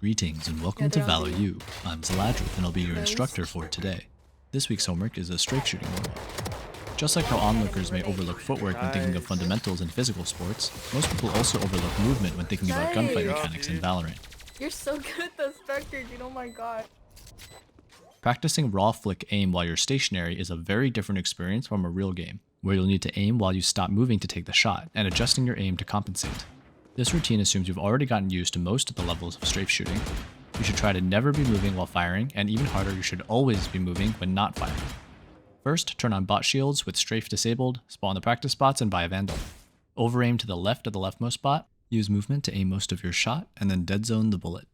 Greetings and welcome Yeah, to they're on Valor the U. I'm Zaladrith and I'll be your Nice. instructor for today. This week's homework is a strafe shooting warm-up. Just like how onlookers may overlook footwork when thinking of Nice. fundamentals in physical sports, most people also overlook movement when thinking about gunfight Nice. mechanics in Valorant. You're so good at the structure, dude. Oh my god. Practicing raw flick aim while you're stationary is a very different experience from a real game, where you'll need to aim while you stop moving to take the shot, and adjusting your aim to compensate. This routine assumes you've already gotten used to most of the levels of strafe shooting. You should try to never be moving while firing, and even harder, you should always be moving when not firing. First, turn on bot shields with strafe disabled, spawn the practice spots, and buy a vandal. Over-aim to the left of the leftmost bot, use movement to aim most of your shot, and then dead zone the bullet.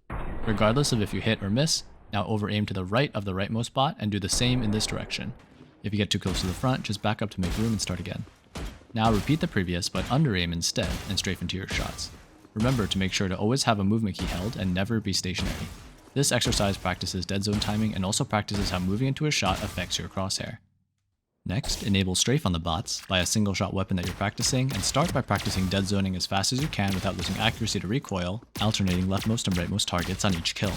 Regardless of if you hit or miss, now over-aim to the right of the rightmost bot and do the same in this direction. If you get too close to the front, just back up to make room and start again. Now repeat the previous, but under-aim instead, and strafe into your shots. Remember to make sure to always have a movement key held and never be stationary. This exercise practices dead zone timing and also practices how moving into a shot affects your crosshair. Next, enable strafe on the bots, buy a single shot weapon that you're practicing, and start by practicing dead zoning as fast as you can without losing accuracy to recoil, alternating leftmost and rightmost targets on each kill.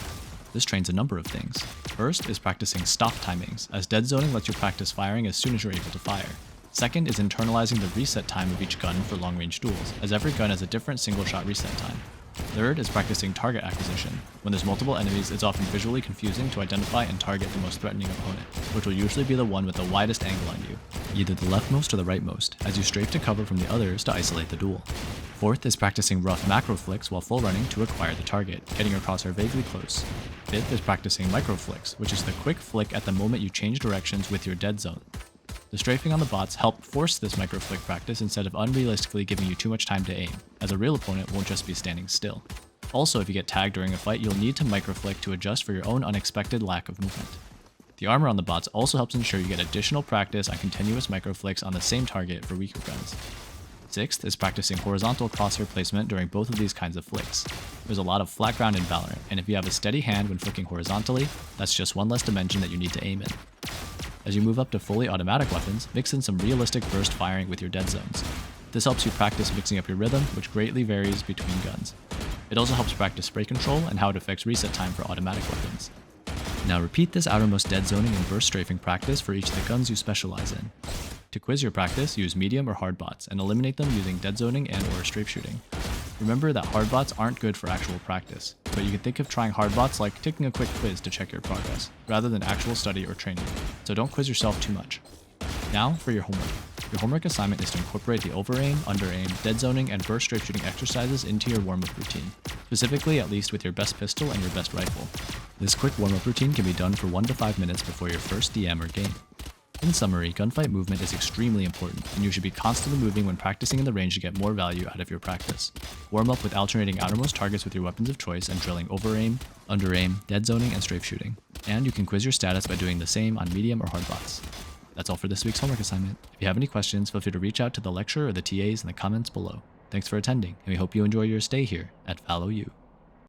This trains a number of things. First is practicing stop timings, as dead zoning lets you practice firing as soon as you're able to fire. Second is internalizing the reset time of each gun for long-range duels, as every gun has a different single-shot reset time. Third is practicing target acquisition. When there's multiple enemies, it's often visually confusing to identify and target the most threatening opponent, which will usually be the one with the widest angle on you, either the leftmost or the rightmost, as you strafe to cover from the others to isolate the duel. Fourth is practicing rough macro flicks while full running to acquire the target, getting your crosshair vaguely close. Fifth is practicing micro flicks, which is the quick flick at the moment you change directions with your dead zone. The strafing on the bots help force this micro flick practice instead of unrealistically giving you too much time to aim, as a real opponent won't just be standing still. Also, if you get tagged during a fight, you'll need to micro flick to adjust for your own unexpected lack of movement. The armor on the bots also helps ensure you get additional practice on continuous micro flicks on the same target for weaker guns. Sixth is practicing horizontal crosshair placement during both of these kinds of flicks. There's a lot of flat ground in Valorant, and if you have a steady hand when flicking horizontally, that's just one less dimension that you need to aim in. As you move up to fully automatic weapons, mix in some realistic burst firing with your dead zones. This helps you practice mixing up your rhythm, which greatly varies between guns. It also helps practice spray control and how it affects reset time for automatic weapons. Now repeat this outermost dead zoning and burst strafing practice for each of the guns you specialize in. To quiz your practice, use medium or hard bots, and eliminate them using dead zoning and or strafe shooting. Remember that hard bots aren't good for actual practice, but you can think of trying hard bots like taking a quick quiz to check your progress, rather than actual study or training, so don't quiz yourself too much. Now for your homework. Your homework assignment is to incorporate the over-aim, under-aim, dead zoning, and burst strafe shooting exercises into your warm-up routine, specifically at least with your best pistol and your best rifle. This quick warm-up routine can be done for 1 to 5 minutes before your first DM or game. In summary, gunfight movement is extremely important, and you should be constantly moving when practicing in the range to get more value out of your practice. Warm up with alternating outermost targets with your weapons of choice and drilling over-aim, under-aim, dead zoning, and strafe shooting. And you can quiz your status by doing the same on medium or hard bots. That's all for this week's homework assignment. If you have any questions, feel free to reach out to the lecturer or the TAs in the comments below. Thanks for attending, and we hope you enjoy your stay here at Valor U.